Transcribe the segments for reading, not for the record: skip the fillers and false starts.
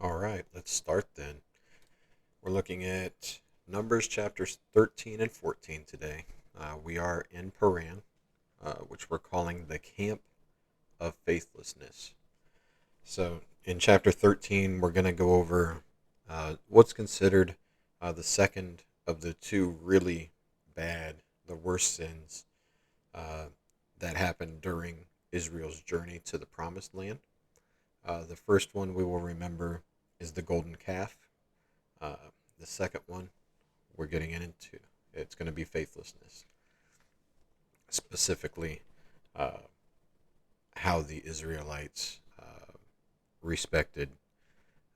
All right, let's start then. We're looking at Numbers chapters 13 and 14 today. We are in Paran, which we're calling the Camp of Faithlessness. So, in chapter 13, we're going to go over what's considered the second of the two really bad, the worst sins uh, that happened during Israel's journey to the Promised Land. The first one we will remember is the golden calf. Uh, the second one we're getting into, it's going to be faithlessness, specifically uh, how the Israelites respected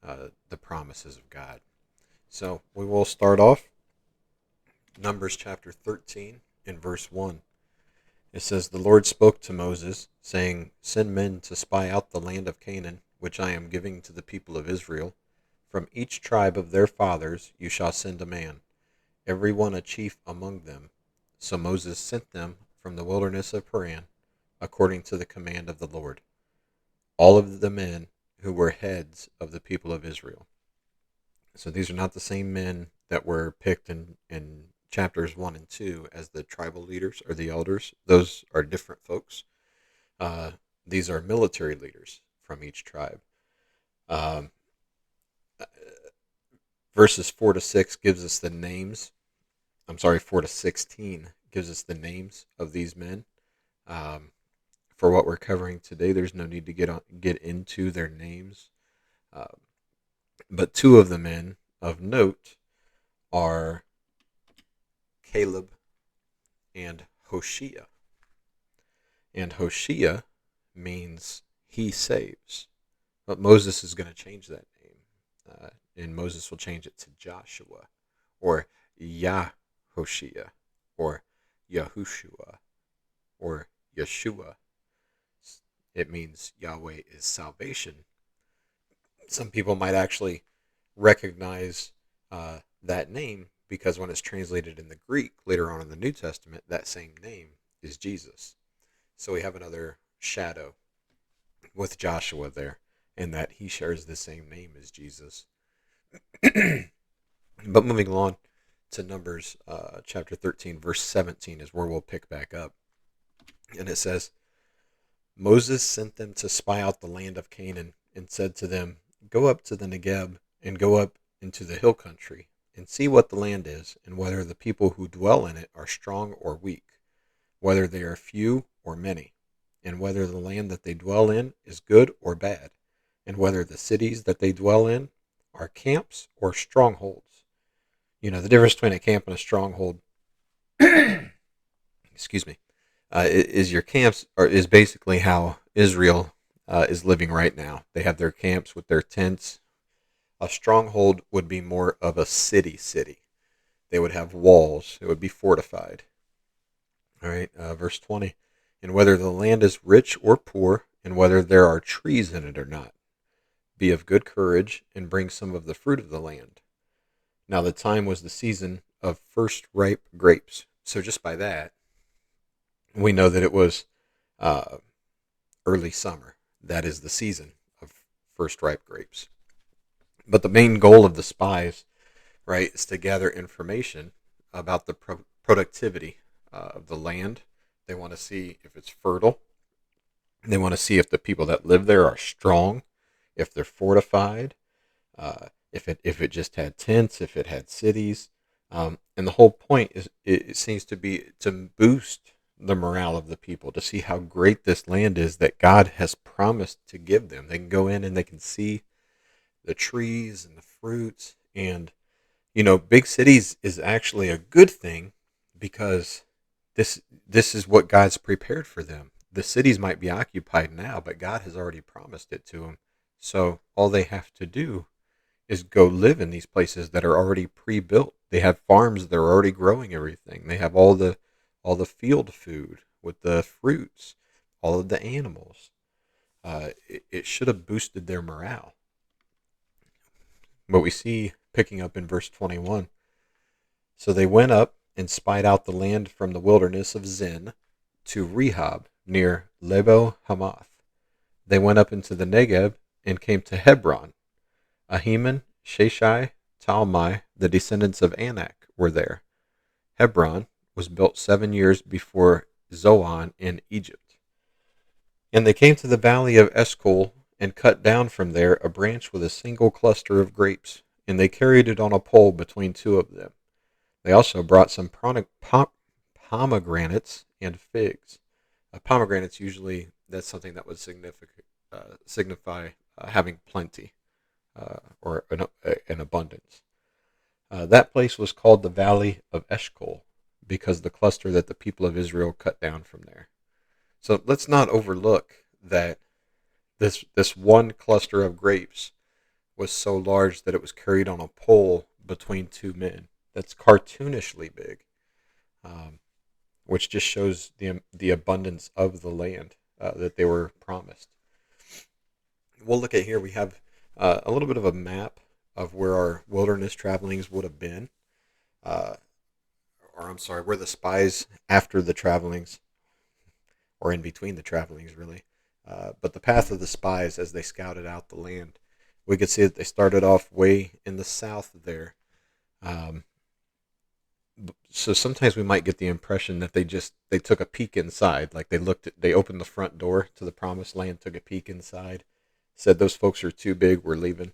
the promises of God. So we will start off Numbers chapter 13 in verse 1. It says, "The Lord spoke to Moses, saying, Send men to spy out the land of Canaan, which I am giving to the people of Israel. From each tribe of their fathers you shall send a man, every one a chief among them." So Moses sent them from the wilderness of Paran, according to the command of the Lord, all of the men who were heads of the people of Israel. So these are not the same men that were picked in chapters 1 and 2 as the tribal leaders or the elders. Those are different folks. Uh, these are military leaders from each tribe. Um, Verses 4 to 6 gives us the names. I'm sorry, 4 to 16 gives us the names of these men. Um, for what we're covering today, there's no need to get into their names. Uh, but two of the men of note are Caleb and Hoshea. And Hoshea means he saves. But Moses is going to change that name. And Moses will change it to Joshua or Yahoshua or Yahushua or Yeshua. It means Yahweh is salvation. Some people might actually recognize that name because when it's translated in the Greek later on in the New Testament, that same name is Jesus. So we have another shadow with Joshua there, in that he shares the same name as Jesus. But moving along to Numbers chapter 13, verse 17 is where we'll pick back up. And it says, Moses sent them to spy out the land of Canaan and said to them, Go up to the Negeb and go up into the hill country and see what the land is, and whether the people who dwell in it are strong or weak, whether they are few or many, and whether the land that they dwell in is good or bad, and whether the cities that they dwell in are camps or strongholds. You know, the difference between a camp and a stronghold, excuse me, is your camps is basically how Israel is living right now. They have their camps with their tents. A stronghold would be more of a city. They would have walls. It would be fortified. All right, verse 20. And whether the land is rich or poor, and whether there are trees in it or not, be of good courage, and bring some of the fruit of the land. Now the time was the season of first ripe grapes. So just by that, we know that it was uh, early summer. That is the season of first ripe grapes. But the main goal of the spies, right, is to gather information about the productivity of the land. They want to see if it's fertile. They want to see if the people that live there are strong, if they're fortified, if it just had tents, if it had cities. And the whole point is, it seems to be to boost the morale of the people, to see how great this land is that God has promised to give them. They can go in and they can see the trees and the fruits. And, you know, big cities is actually a good thing because this is what God's prepared for them. The cities might be occupied now, but God has already promised it to them. So all they have to do is go live in these places that are already pre-built. They have farms that are already growing everything. They have all the field food with the fruits, all of the animals. It should have boosted their morale. But we see picking up in verse 21. So they went up and spied out the land from the wilderness of Zin to Rehob near Lebo Hamath. They went up into the Negeb and came to Hebron. Ahiman, Sheshai, Talmai, the descendants of Anak, were there. Hebron was built 7 years before Zoan in Egypt. And they came to the valley of Eshcol and cut down from there a branch with a single cluster of grapes, and they carried it on a pole between two of them. They also brought some pomegranates and figs. Pomegranates usually that's something that would signify having plenty or an abundance. That place was called the Valley of Eshcol because the cluster that the people of Israel cut down from there. So let's not overlook that this one cluster of grapes was so large that it was carried on a pole between two men. That's cartoonishly big, um, which just shows the abundance of the land that they were promised. We'll look at here. We have a little bit of a map of where our wilderness travelings would have been, uh, or I'm sorry, where the spies after the travelings, or in between the travelings, really. But the path of the spies as they scouted out the land, we could see that they started off way in the south there. Um, so sometimes we might get the impression that they took a peek inside, like they opened the front door to the promised land, took a peek inside, said those folks are too big, we're leaving.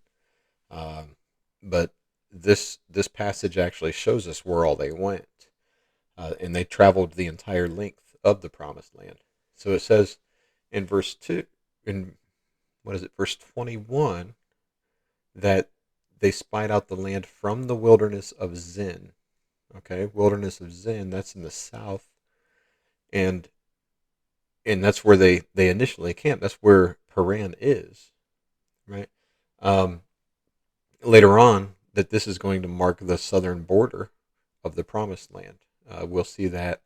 Um, but this passage actually shows us where all they went, and they traveled the entire length of the promised land. So it says in verse 2, in what is it, verse 21, that they spied out the land from the wilderness of Zin. Okay, wilderness of Zin, that's in the south, and that's where they initially camped. That's where Paran is, right? Um, Later on, that this is going to mark the southern border of the promised land. We'll see that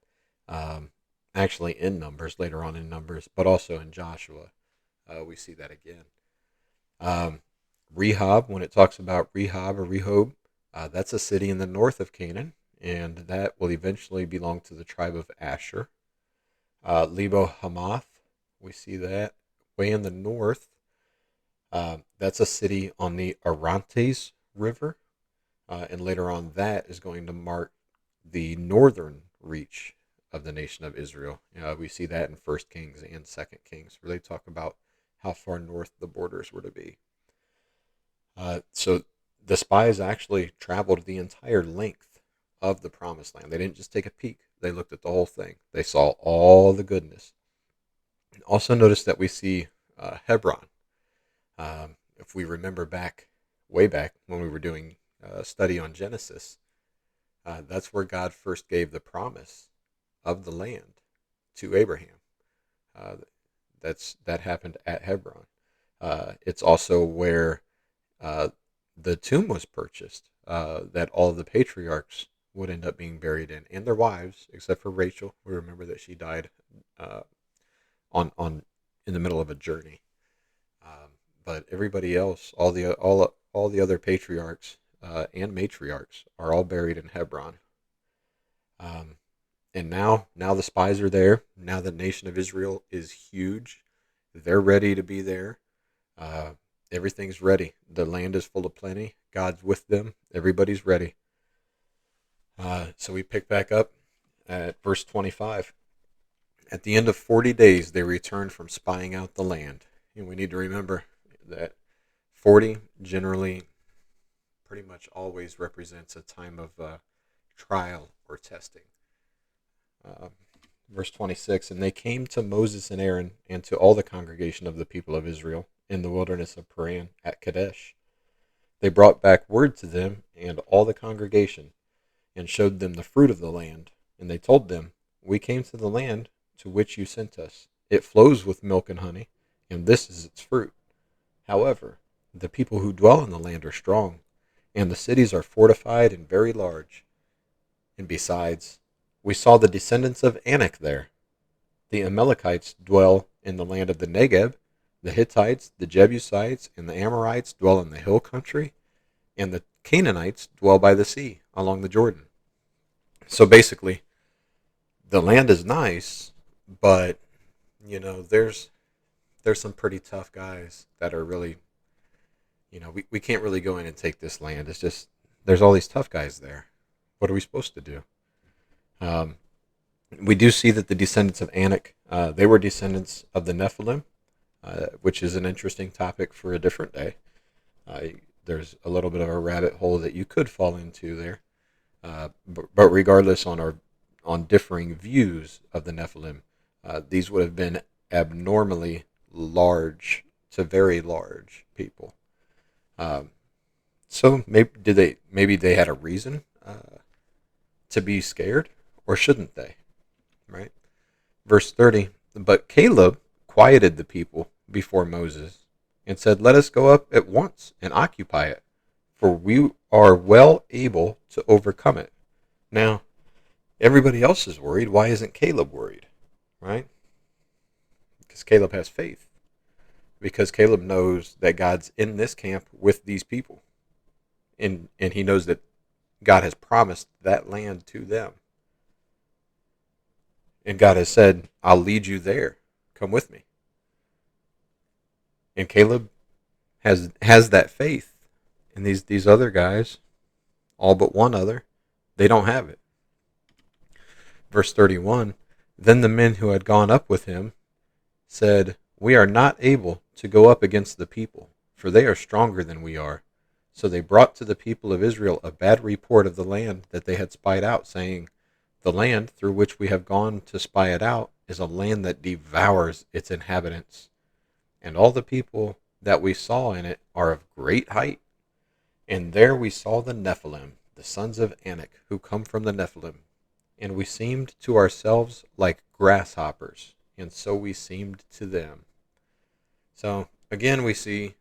um, actually in Numbers, later on in Numbers, but also in Joshua. We see that again. Um, Rehob, when it talks about Rehob or Rehob, that's a city in the north of Canaan, and that will eventually belong to the tribe of Asher. Lebo Hamath, we see that way in the north. That's a city on the Orontes River, and later on that is going to mark the northern reach of the nation of Israel. We see that in First Kings and Second Kings, where they talk about how far north the borders were to be. So the spies actually traveled the entire length of the promised land. They didn't just take a peek. They looked at the whole thing. They saw all the goodness. Also notice that we see Hebron. If we remember way back when we were doing a study on Genesis, that's where God first gave the promise of the land to Abraham. Uh, that happened at Hebron. It's also where uh, the tomb was purchased, that all of the patriarchs would end up being buried in, and their wives, except for Rachel. We remember that she died uh, on in the middle of a journey. Um, but everybody else, all the other patriarchs and matriarchs, are all buried in Hebron. Um, and now the spies are there. Now the nation of Israel is huge. They're ready to be there. Uh, Everything's ready. The land is full of plenty. God's with them. Everybody's ready. So we pick back up at verse 25. At the end of 40 days, they returned from spying out the land. And we need to remember that 40 generally pretty much always represents a time of trial or testing. Uh, Verse 26, and they came to Moses and Aaron and to all the congregation of the people of Israel in the wilderness of Paran at Kadesh. They brought back word to them and all the congregation and showed them the fruit of the land. And they told them, we came to the land to which you sent us. It flows with milk and honey, and this is its fruit. However, the people who dwell in the land are strong, and the cities are fortified and very large. And besides, we saw the descendants of Anak there. The Amalekites dwell in the land of the Negeb, the Hittites, the Jebusites, and the Amorites dwell in the hill country, and the Canaanites dwell by the sea along the Jordan. So basically, the land is nice, but there's some pretty tough guys that are really we can't really go in and take this land. It's just, there's all these tough guys there. What are we supposed to do? Um, we do see that the descendants of Anak, they were descendants of the Nephilim, which is an interesting topic for a different day. Uh, there's a little bit of a rabbit hole that you could fall into there. But regardless on differing views of the Nephilim, these would have been abnormally large to very large people. Um, so maybe they had a reason to be scared, or shouldn't they? Right. Verse 30. But Caleb quieted the people before Moses and said, "Let us go up at once and occupy it, for we are well able to overcome it." Now, everybody else is worried. Why isn't Caleb worried? Right? Because Caleb has faith. Because Caleb knows that God's in this camp with these people. And he knows that God has promised that land to them. And God has said, "I'll lead you there. Come with me." And Caleb has that faith. And these other guys, all but one other, they don't have it. Verse 31, then the men who had gone up with him said, "We are not able to go up against the people, for they are stronger than we are." So they brought to the people of Israel a bad report of the land that they had spied out, saying, "The land through which we have gone to spy it out is a land that devours its inhabitants. And all the people that we saw in it are of great height. And there we saw the Nephilim, the sons of Anak, who come from the Nephilim. And we seemed to ourselves like grasshoppers, and so we seemed to them." So again, we see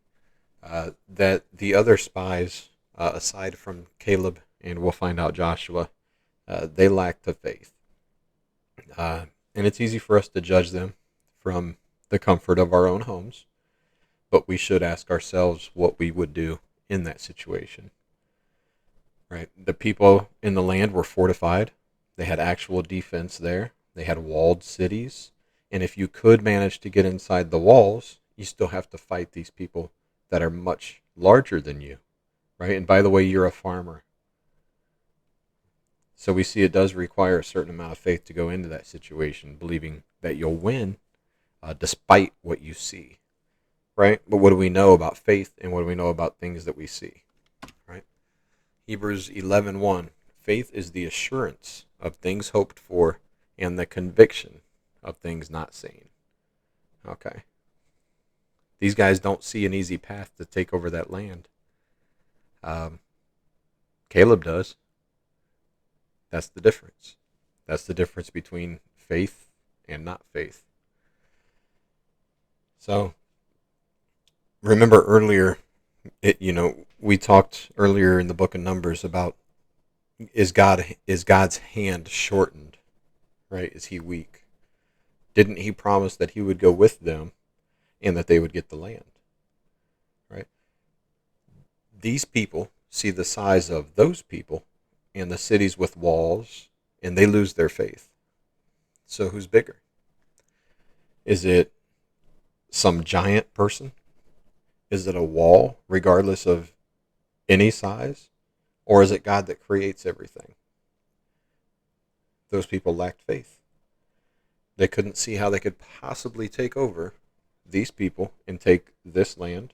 that the other spies, aside from Caleb, and we'll find out Joshua, they lacked the faith. And it's easy for us to judge them from the comfort of our own homes, but we should ask ourselves what we would do in that situation. Right? The people in the land were fortified. They had actual defense there. They had walled cities. And if you could manage to get inside the walls, you still have to fight these people that are much larger than you. Right? And by the way, you're a farmer. So we see it does require a certain amount of faith to go into that situation, believing that you'll win despite what you see. Right? But what do we know about faith, and what do we know about things that we see? Right? Hebrews 11:1. Faith is the assurance of things hoped for and the conviction of things not seen. Okay. These guys don't see an easy path to take over that land. Caleb does. That's the difference. That's the difference between faith and not faith. So, remember earlier, we talked earlier in the book of Numbers about is God's hand shortened, right? Is he weak? Didn't he promise that he would go with them and that they would get the land? Right? These people see the size of those people and the cities with walls, and they lose their faith. So who's bigger? Is it some giant person? Is it a wall, regardless of any size? Or is it God that creates everything? Those people lacked faith. They couldn't see how they could possibly take over these people and take this land.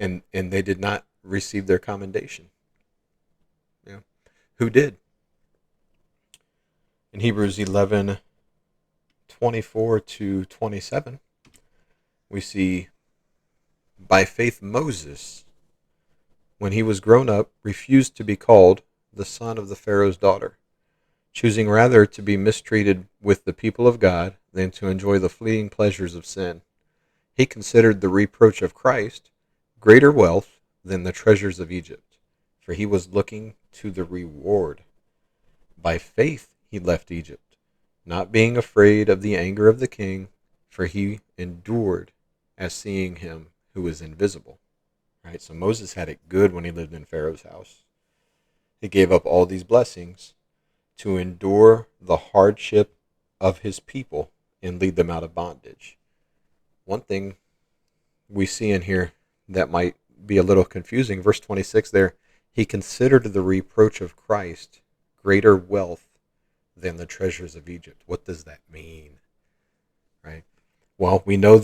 And they did not receive their commendation. Yeah. Who did? In Hebrews 11:24-27, we see, by faith Moses, when he was grown up, refused to be called the son of the Pharaoh's daughter, choosing rather to be mistreated with the people of God than to enjoy the fleeting pleasures of sin. He considered the reproach of Christ greater wealth than the treasures of Egypt, for he was looking to the reward. By faith he left Egypt, not being afraid of the anger of the king, for he endured as seeing him who is invisible. Right? So Moses had it good when he lived in Pharaoh's house. He gave up all these blessings to endure the hardship of his people and lead them out of bondage. One thing we see in here that might be a little confusing. Verse 26 there, he considered the reproach of Christ greater wealth than the treasures of Egypt. What does that mean? Right? Well, we know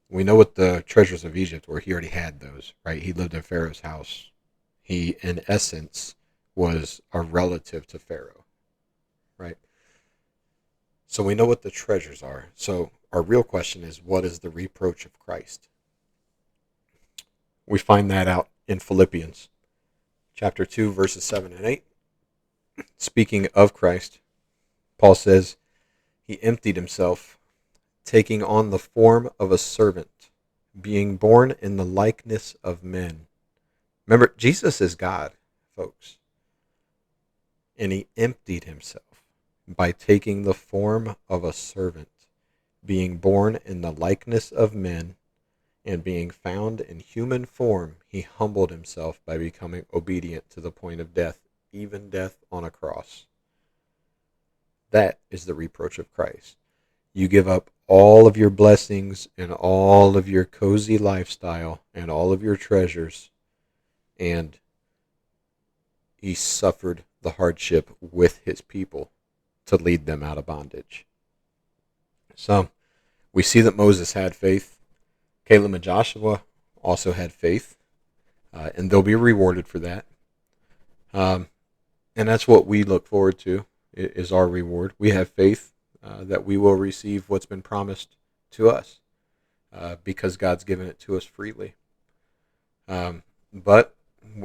what the treasures of Egypt were. He already had those, right? He lived in Pharaoh's house. He, in essence, was a relative to Pharaoh, right? So we know what the treasures are. So our real question is, what is the reproach of Christ? We find that out in Philippians chapter 2, verses 7 and 8. Speaking of Christ, Paul says, he emptied himself, taking on the form of a servant, being born in the likeness of men. Remember, Jesus is God, folks. And he emptied himself by taking the form of a servant, being born in the likeness of men, and being found in human form, he humbled himself by becoming obedient to the point of death, even death on a cross. That is the reproach of Christ. You give up all of your blessings and all of your cozy lifestyle and all of your treasures, and he suffered the hardship with his people to lead them out of bondage. So we see that Moses had faith. Caleb and Joshua also had faith, and they'll be rewarded for that. And that's what we look forward to, is our reward. We have faith that we will receive what's been promised to us because God's given it to us freely. But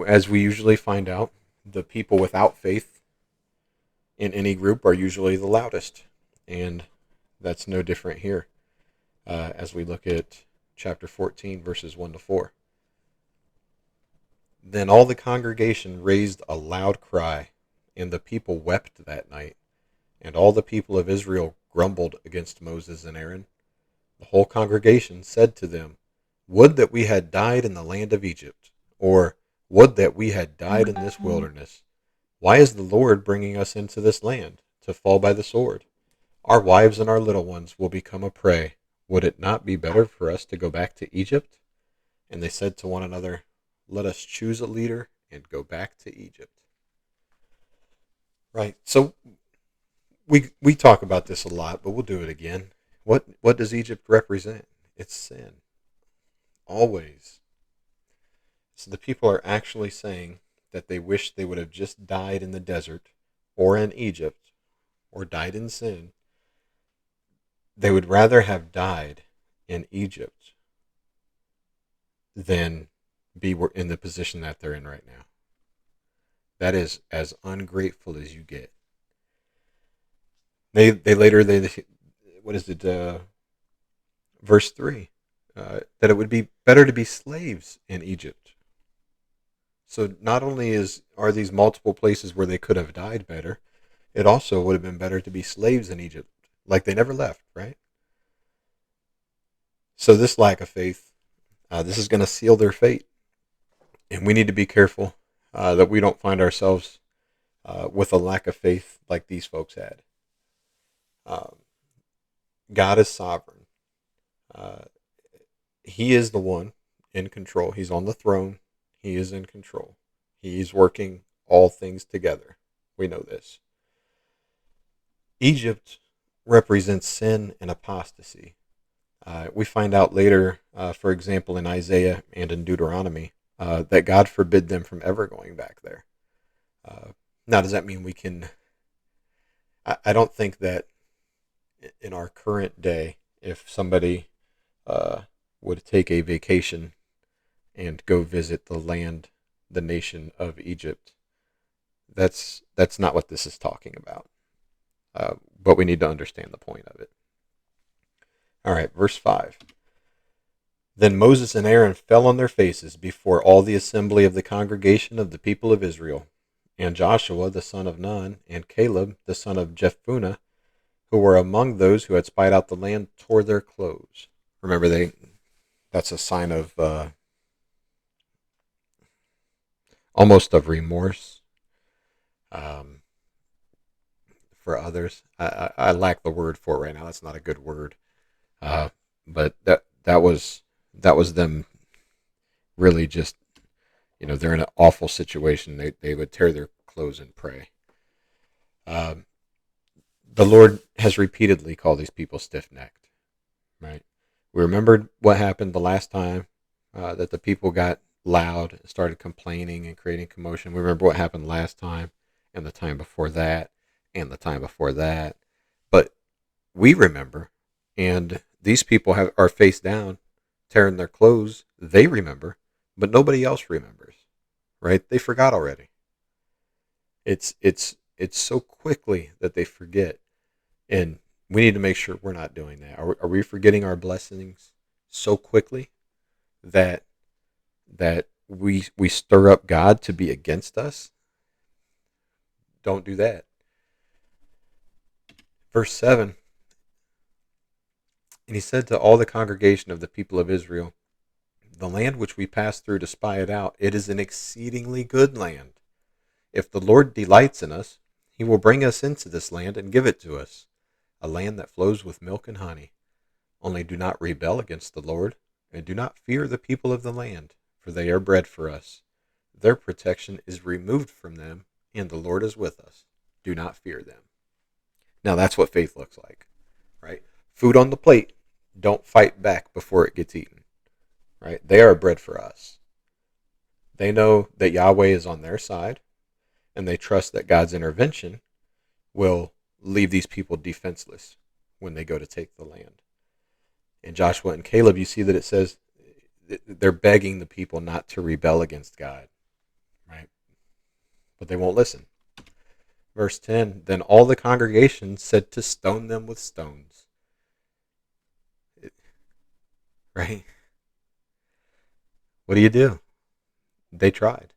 as we usually find out, the people without faith in any group are usually the loudest. And that's no different here as we look at chapter 14, verses 1 to 4. Then all the congregation raised a loud cry, and the people wept that night. And all the people of Israel grumbled against Moses and Aaron. The whole congregation said to them, would that we had died in the land of Egypt, or would that we had died in this wilderness. Why is the Lord bringing us into this land, to fall by the sword? Our wives and our little ones will become a prey. Would it not be better for us to go back to Egypt? And they said to one another, let us choose a leader and go back to Egypt. Right. So we talk about this a lot, but we'll do it again. What does Egypt represent? It's sin. Always. So the people are actually saying that they wish they would have just died in the desert or in Egypt or died in sin. They would rather have died in Egypt than be in the position that they're in right now. That is as ungrateful as you get. They what is it? Verse 3, that it would be better to be slaves in Egypt. So not only are these multiple places where they could have died better, it also would have been better to be slaves in Egypt, like they never left, right? So this lack of faith, this is going to seal their fate. And we need to be careful that we don't find ourselves with a lack of faith like these folks had. God is sovereign. He is the one in control. He's on the throne. He is in control. He's working all things together. We know this. Egypt represents sin and apostasy. We find out later, for example, in Isaiah and in Deuteronomy, that God forbid them from ever going back there. Now, does that mean we can... I don't think that in our current day, if somebody would take a vacation and go visit the nation of Egypt, that's not what this is talking about. But we need to understand the point of it. All right, verse 5. Then Moses and Aaron fell on their faces before all the assembly of the congregation of the people of Israel. And Joshua the son of Nun and Caleb the son of Jephunneh, who were among those who had spied out the land, tore their clothes. Remember, that's a sign of almost of remorse for others. I lack the word for it right now. That's not a good word. But that was them really just, they're in an awful situation. They would tear their clothes and pray. Um, the Lord has repeatedly called these people stiff necked, right? We remembered what happened the last time that the people got loud and started complaining and creating commotion. We remember what happened last time and the time before that and the time before that. But we remember, and these people are face down, tearing their clothes. They remember, but nobody else remembers, right? They forgot already. It's so quickly that they forget, and we need to make sure we're not doing that. Are we forgetting our blessings so quickly that we stir up God to be against us? Don't do that. Verse 7, and he said to all the congregation of the people of Israel, the land which we passed through to spy it out, it is an exceedingly good land. If the Lord delights in us, he will bring us into this land and give it to us, a land that flows with milk and honey. Only do not rebel against the Lord, and do not fear the people of the land, for they are bread for us. Their protection is removed from them, and the Lord is with us. Do not fear them. Now that's what faith looks like, right? Food on the plate. Don't fight back before it gets eaten, right? They are bread for us. They know that Yahweh is on their side, and they trust that God's intervention will leave these people defenseless when they go to take the land. In Joshua and Caleb, you see that it says they're begging the people not to rebel against God, right? But they won't listen. Verse 10, then all the congregation said to stone them with stones. Right? What do? They tried.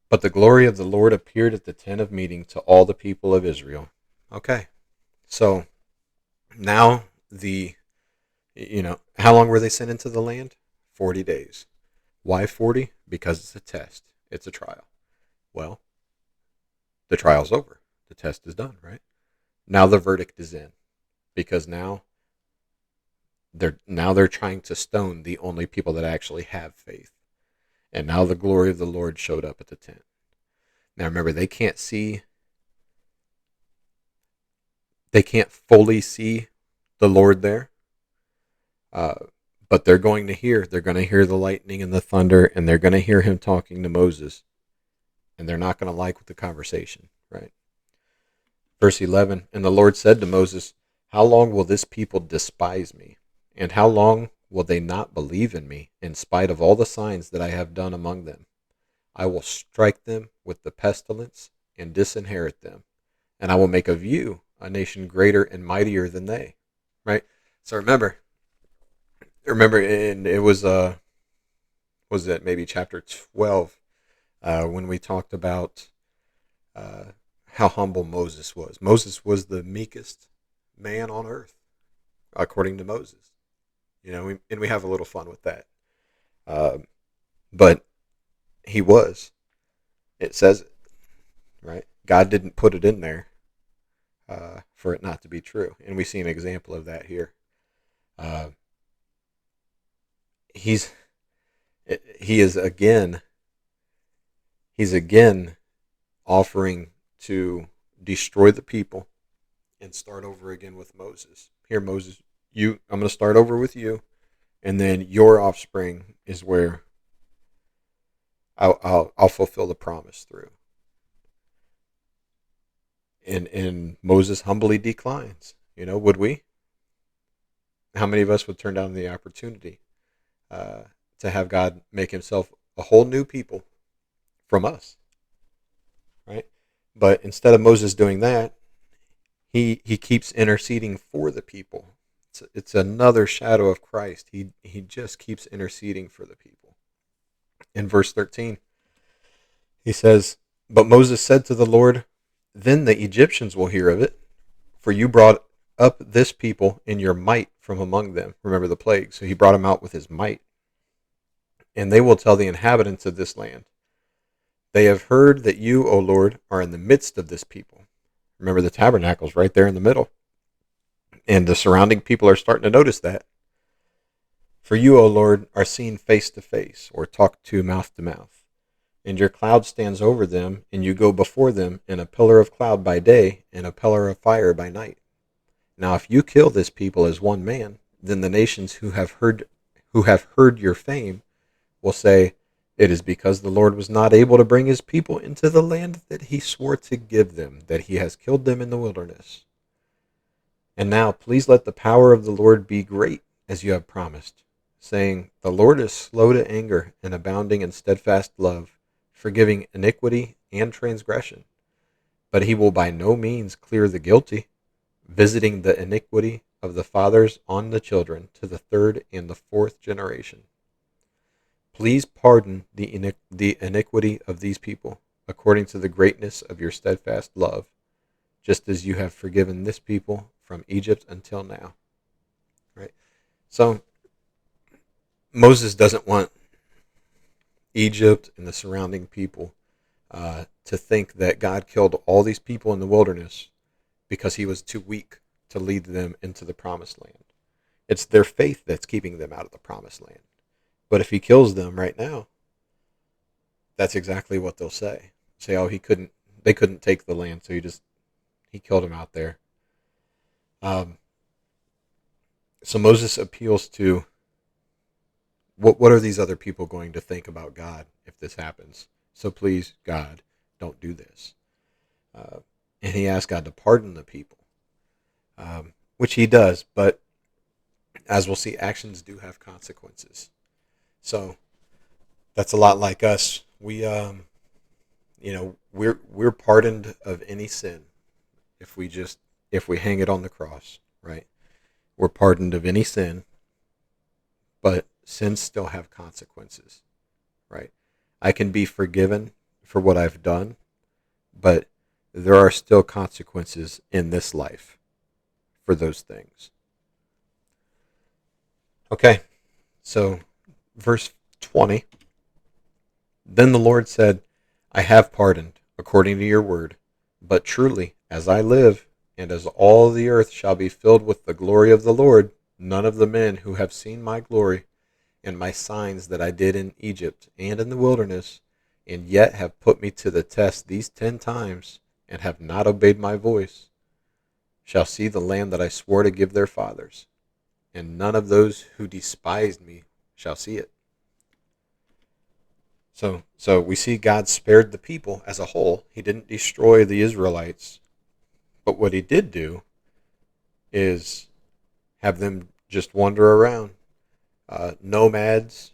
But the glory of the Lord appeared at the tent of meeting to all the people of Israel. Okay. So now how long were they sent into the land? 40 days. Why 40? Because it's a test. It's a trial. Well, the trial's over. The test is done, right? Now the verdict is in. Because now they're trying to stone the only people that actually have faith. And now the glory of the Lord showed up at the tent. Now remember, they can't fully see the Lord there. But they're going to hear the lightning and the thunder, and they're going to hear him talking to Moses. And they're not going to like the conversation, right? Verse 11, and the Lord said to Moses, how long will this people despise me? And how long will they not believe in me, in spite of all the signs that I have done among them? I will strike them with the pestilence and disinherit them, and I will make of you a nation greater and mightier than they. Right? So remember, and it was that maybe chapter 12 when we talked about how humble Moses was. Moses was the meekest man on earth, according to Moses. And we have a little fun with that. But he was. It says it, right? God didn't put it in there for it not to be true. And we see an example of that here. He's again offering to destroy the people and start over again with Moses. Here, Moses, I'm going to start over with you, and then your offspring is where I'll fulfill the promise through. And Moses humbly declines. Would we? How many of us would turn down the opportunity to have God make himself a whole new people from us? Right? But instead of Moses doing that, he keeps interceding for the people. It's another shadow of Christ. He just keeps interceding for the people. In verse 13, he says, but Moses said to the Lord, then the Egyptians will hear of it, for you brought up this people in your might from among them. Remember the plague. So he brought them out with his might. And they will tell the inhabitants of this land, they have heard that you, O Lord, are in the midst of this people. Remember the tabernacle's right there in the middle. And the surrounding people are starting to notice that. For you, O Lord, are seen face to face, or talked to mouth, and your cloud stands over them, and you go before them in a pillar of cloud by day, and a pillar of fire by night. Now if you kill this people as one man, then the nations who have heard your fame will say, it is because the Lord was not able to bring his people into the land that he swore to give them, that he has killed them in the wilderness. And now please let the power of the Lord be great, as you have promised, saying, the Lord is slow to anger and abounding in steadfast love, forgiving iniquity and transgression. But he will by no means clear the guilty, visiting the iniquity of the fathers on the children to the third and the fourth generation. Please pardon the iniquity of these people, according to the greatness of your steadfast love, just as you have forgiven this people from Egypt until now. Right? So Moses doesn't want Egypt and the surrounding people to think that God killed all these people in the wilderness because he was too weak to lead them into the promised land. It's their faith that's keeping them out of the promised land. But if he kills them right now, that's exactly what they'll say. Say, oh, they couldn't take the land, so he killed them out there. So Moses appeals to, what are these other people going to think about God if this happens? So please, God, don't do this. And he asks God to pardon the people, which he does. But as we'll see, actions do have consequences. So that's a lot like us. We're pardoned of any sin if we hang it on the cross, right? We're pardoned of any sin, but sins still have consequences, right? I can be forgiven for what I've done, but there are still consequences in this life for those things. Okay, so verse 20, then the Lord said, I have pardoned, according to your word, but truly, as I live, and as all the earth shall be filled with the glory of the Lord, none of the men who have seen my glory and my signs that I did in Egypt and in the wilderness, and yet have put me to the test these 10 times, and have not obeyed my voice, shall see the land that I swore to give their fathers, and none of those who despised me shall see it. So we see God spared the people as a whole. He didn't destroy the Israelites. But what he did do is have them just wander around. Nomads,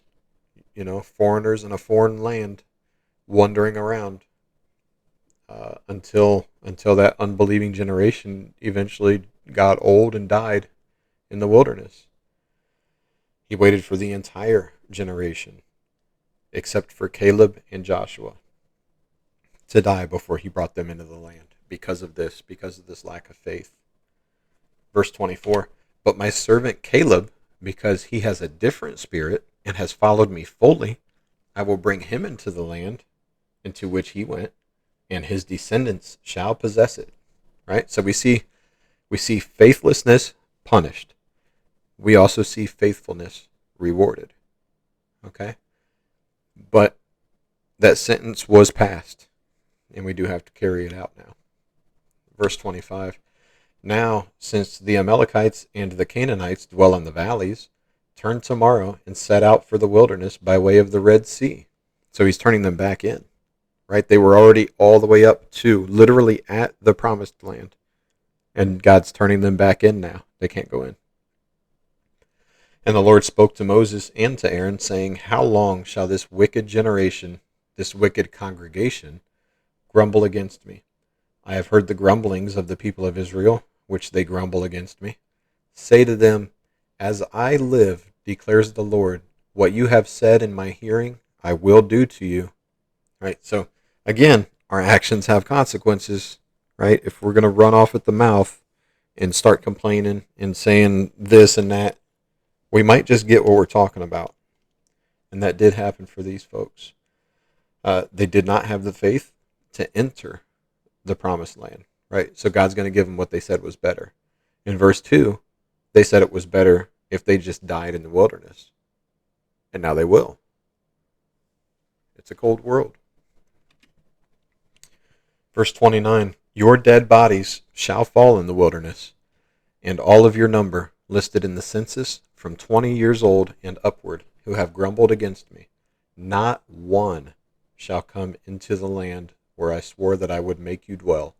foreigners in a foreign land, wandering around until that unbelieving generation eventually got old and died in the wilderness. He waited for the entire generation, except for Caleb and Joshua, to die before he brought them into the land because of this lack of faith. Verse 24, but my servant Caleb, because he has a different spirit and has followed me fully, I will bring him into the land into which he went, and his descendants shall possess it. Right? So we see faithlessness punished. We also see faithfulness rewarded. Okay? But that sentence was passed, and we do have to carry it out now. Verse 25, now, since the Amalekites and the Canaanites dwell in the valleys, turn tomorrow and set out for the wilderness by way of the Red Sea. So he's turning them back in, right? They were already all the way up to literally at the promised land, and God's turning them back in now. They can't go in. And the Lord spoke to Moses and to Aaron, saying, how long shall this wicked generation, this wicked congregation, grumble against me? I have heard the grumblings of the people of Israel, which they grumble against me. Say to them, as I live, declares the Lord, what you have said in my hearing, I will do to you. Right? So, again, our actions have consequences, right? If we're going to run off at the mouth and start complaining and saying this and that, we might just get what we're talking about. And that did happen for these folks. They did not have the faith to enter the promised land, right? So God's going to give them what they said was better. In verse 2, they said it was better if they just died in the wilderness. And now they will. It's a cold world. Verse 29, your dead bodies shall fall in the wilderness, and all of your number listed in the census from 20 years old and upward, who have grumbled against me. Not one shall come into the land where I swore that I would make you dwell,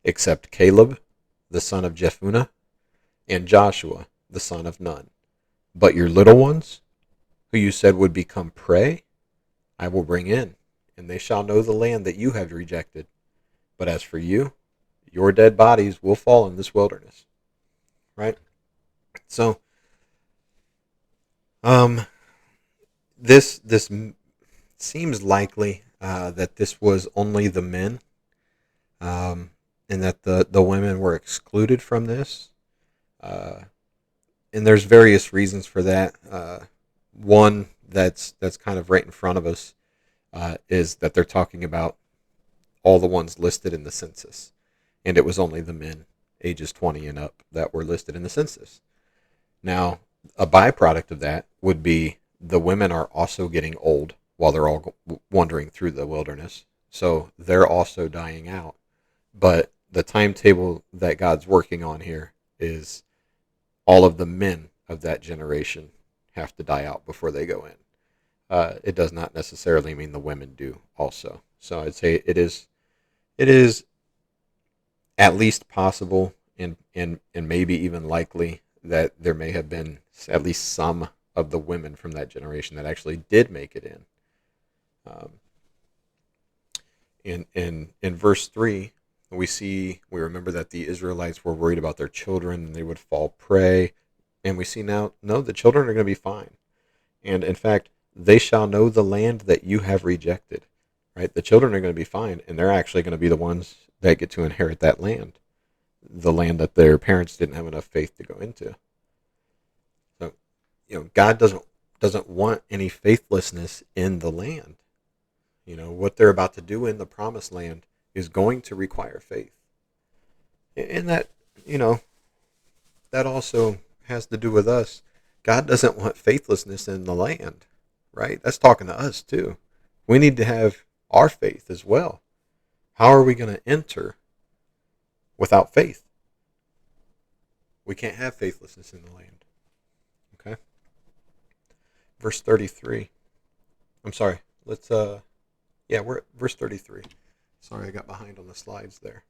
except Caleb, the son of Jephunneh, and Joshua, the son of Nun. But your little ones, who you said would become prey, I will bring in, and they shall know the land that you have rejected. But as for you, your dead bodies will fall in this wilderness. Right? So, this seems likely that this was only the men, and that the women were excluded from this. Uh, and there's various reasons for that. One that's kind of right in front of us is that they're talking about all the ones listed in the census, and it was only the men ages 20 and up that were listed in the census. Now, a byproduct of that would be the women are also getting old while they're all wandering through the wilderness, so they're also dying out. But the timetable that God's working on here is all of the men of that generation have to die out before they go in. It does not necessarily mean the women do also. So I'd say it is at least possible and maybe even likely that there may have been at least some of the women from that generation that actually did make it in. Um, in verse 3, we remember that the Israelites were worried about their children and they would fall prey. And we see now, no, the children are going to be fine. And in fact, they shall know the land that you have rejected. Right? The children are going to be fine, and they're actually going to be the ones that get to inherit that land, the land that their parents didn't have enough faith to go into. So, God doesn't want any faithlessness in the land. What they're about to do in the promised land is going to require faith. And that also has to do with us. God doesn't want faithlessness in the land, right? That's talking to us too. We need to have our faith as well. How are we going to enter without faith? We can't have faithlessness in the land. Okay? Verse 33. I'm sorry. We're at verse 33. Sorry, I got behind on the slides there.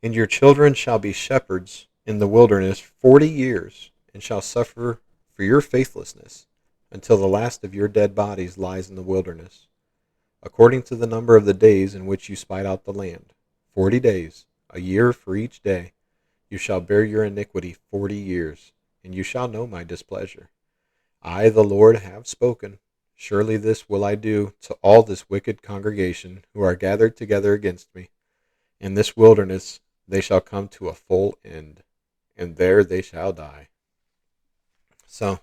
And your children shall be shepherds in the wilderness 40 years, and shall suffer for your faithlessness, until the last of your dead bodies lies in the wilderness, according to the number of the days in which you spied out the land. 40 days, a year for each day. You shall bear your iniquity 40 years, and you shall know my displeasure. I, the Lord, have spoken. Surely this will I do to all this wicked congregation who are gathered together against me. In this wilderness they shall come to a full end, and there they shall die. So,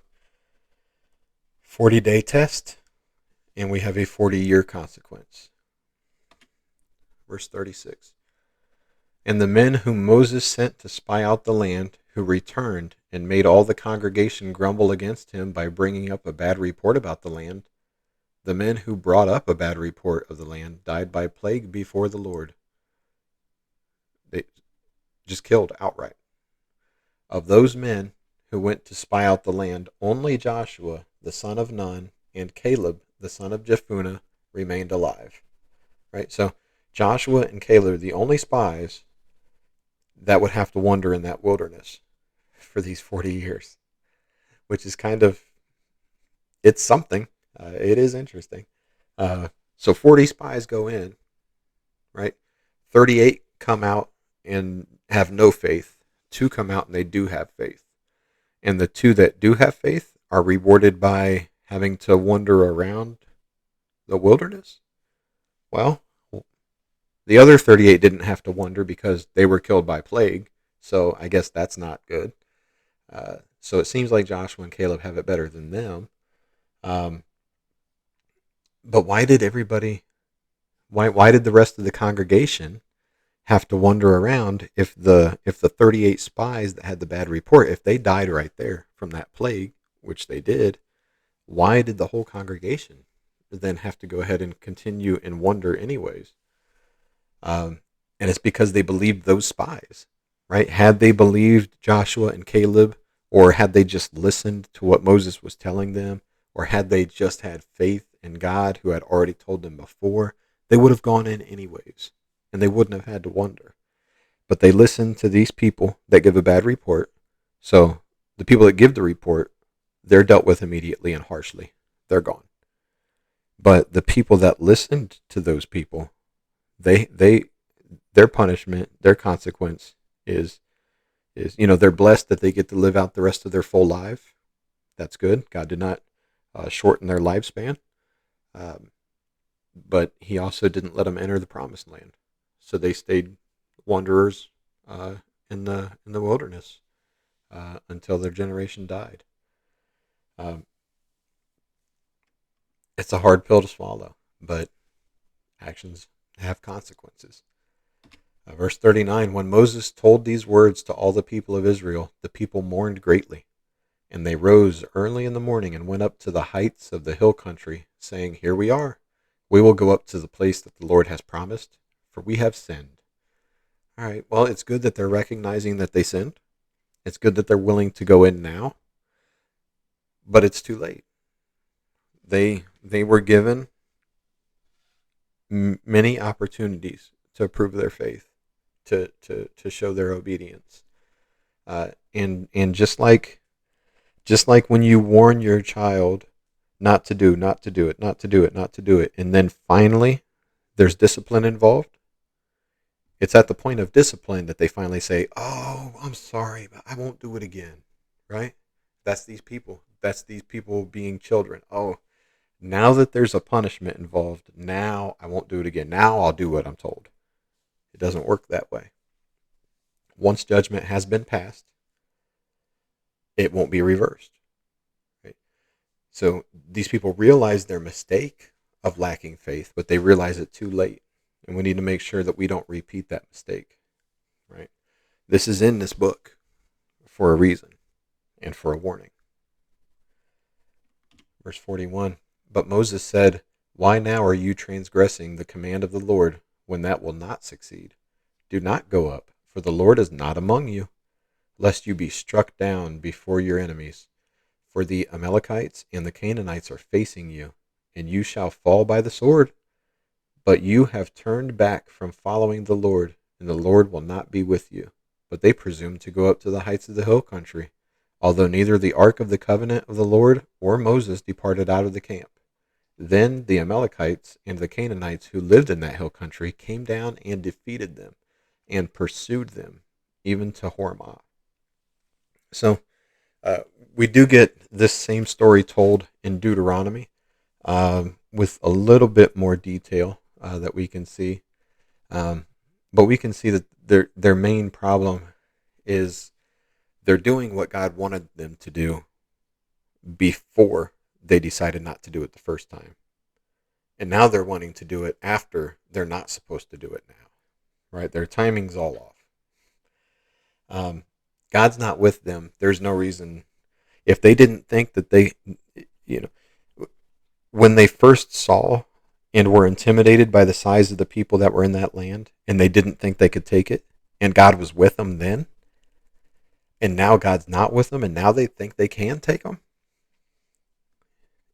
40-day test, and we have a 40-year consequence. Verse 36. And the men whom Moses sent to spy out the land, who returned and made all the congregation grumble against him by bringing up a bad report about the land, the men who brought up a bad report of the land died by plague before the Lord. They just killed outright. Of those men who went to spy out the land, only Joshua, the son of Nun, and Caleb, the son of Jephunneh, remained alive. Right? So Joshua and Caleb are the only spies that would have to wander in that wilderness for these 40 years, which is it's something. It is interesting. So 40 spies go in, right? 38 come out and have no faith. 2 come out and they do have faith. And the 2 that do have faith are rewarded by having to wander around the wilderness. Well, the other 38 didn't have to wander because they were killed by plague. So I guess that's not good. So it seems like Joshua and Caleb have it better than them. But why did why did the rest of the congregation have to wander around if the 38 spies that had the bad report, if they died right there from that plague, which they did, why did the whole congregation then have to go ahead and continue in wonder anyways? And it's because they believed those spies, right? Had they believed Joshua and Caleb, or had they just listened to what Moses was telling them, or had they just had faith in God who had already told them before, they would have gone in anyways, and they wouldn't have had to wonder. But they listened to these people that give a bad report. So the people that give the report, they're dealt with immediately and harshly. They're gone. But the people that listened to those people, they their punishment, their consequence is they're blessed that they get to live out the rest of their full life. That's good. God did not shorten their lifespan, um, but He also didn't let them enter the promised land, so they stayed wanderers uh, in the wilderness until their generation died. Um, it's a hard pill to swallow, but actions have consequences. Verse 39, when Moses told these words to all the people of Israel, the people mourned greatly. And they rose early in the morning and went up to the heights of the hill country, saying, here we are. We will go up to the place that the Lord has promised, for we have sinned. All right, well, it's good that they're recognizing that they sinned. It's good that they're willing to go in now, but it's too late. They were given many opportunities to prove their faith, to show their obedience, and just like when you warn your child not to do it, and then finally there's discipline involved. It's at the point of discipline that they finally say, "Oh, I'm sorry, but I won't do it again." Right? That's these people. That's these people being children. Oh, now that there's a punishment involved, now I won't do it again. Now I'll do what I'm told. It doesn't work that way. Once judgment has been passed, it won't be reversed. Right? So these people realize their mistake of lacking faith, but they realize it too late. And we need to make sure that we don't repeat that mistake. Right? This is in this book for a reason and for a warning. Verse 41, but Moses said, why now are you transgressing the command of the Lord when that will not succeed? Do not go up, for the Lord is not among you, lest you be struck down before your enemies. For the Amalekites and the Canaanites are facing you, and you shall fall by the sword. But you have turned back from following the Lord, and the Lord will not be with you. But they presumed to go up to the heights of the hill country, although neither the ark of the covenant of the Lord or Moses departed out of the camp. Then the Amalekites and the Canaanites who lived in that hill country came down and defeated them and pursued them, even to Hormah. So we do get this same story told in Deuteronomy with a little bit more detail that we can see. But we can see that their main problem is they're doing what God wanted them to do before they decided not to do it the first time. And now they're wanting to do it after they're not supposed to do it now. Right? Their timing's all off. God's not with them. There's no reason. If they didn't think that when they first saw and were intimidated by the size of the people that were in that land, and they didn't think they could take it, and God was with them then, and now God's not with them, and now they think they can take them.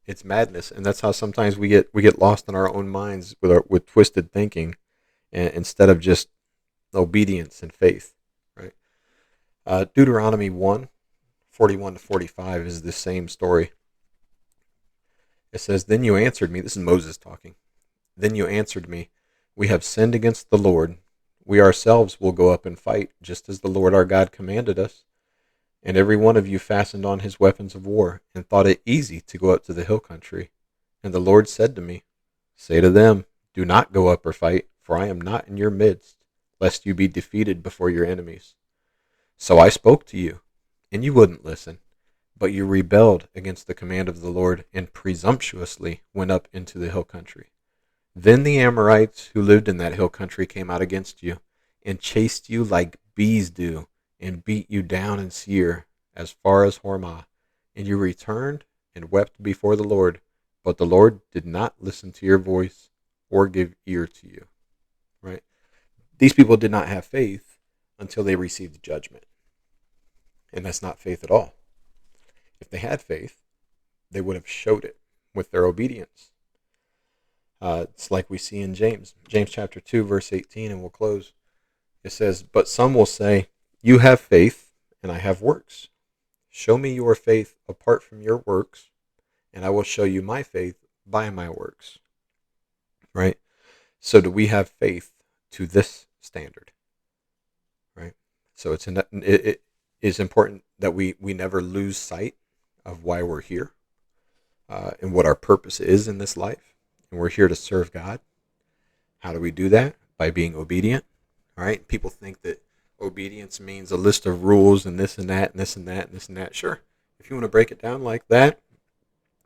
It's madness, and that's how sometimes we get lost in our own minds with twisted thinking, instead of just obedience and faith. Right? Deuteronomy 1:41-45 is the same story. It says, "Then you answered me." This is Moses talking. "Then you answered me, we have sinned against the Lord. We ourselves will go up and fight, just as the Lord our God commanded us. And every one of you fastened on his weapons of war, and thought it easy to go up to the hill country. And the Lord said to me, say to them, do not go up or fight, for I am not in your midst, lest you be defeated before your enemies. So I spoke to you, and you wouldn't listen, but you rebelled against the command of the Lord, and presumptuously went up into the hill country. Then the Amorites who lived in that hill country came out against you, and chased you like bees do, and beat you down in Seir as far as Hormah, and you returned and wept before the Lord, but the Lord did not listen to your voice or give ear to you. Right? These people did not have faith until they received judgment. And that's not faith at all. If they had faith, they would have showed it with their obedience. It's like we see in James chapter 2, verse 18, and we'll close. It says, but some will say, you have faith, and I have works. Show me your faith apart from your works, and I will show you my faith by my works. Right? So do we have faith to this standard? Right? So it is important that we never lose sight of why we're here and what our purpose is in this life. And we're here to serve God. How do we do that? By being obedient. All right? People think that obedience means a list of rules and this and that and this and that and this and that. Sure. If you want to break it down like that,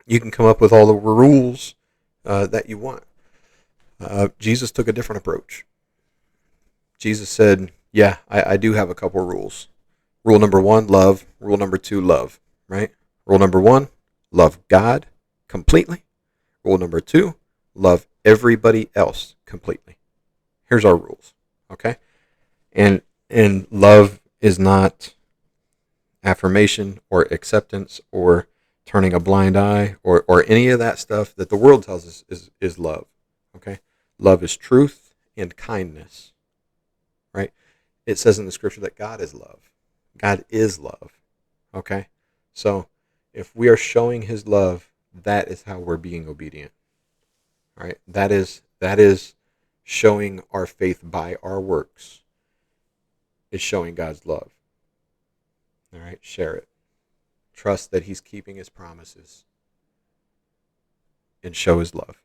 you can come up with all the rules that you want. Jesus took a different approach. Jesus said, yeah, I do have a couple rules. Rule number 1, love. Rule number 2, love. Right? Rule number 1, love God completely. Rule number 2, love everybody else completely. Here's our rules. Okay? And love is not affirmation or acceptance or turning a blind eye or any of that stuff that the world tells us is love. Okay? Love is truth and kindness. Right? It says in the scripture that God is love. God is love. Okay? So if we are showing his love, that is how we're being obedient. Right? That is showing our faith by our works. Is showing God's love. All right? Share it. Trust that he's keeping his promises. And show his love.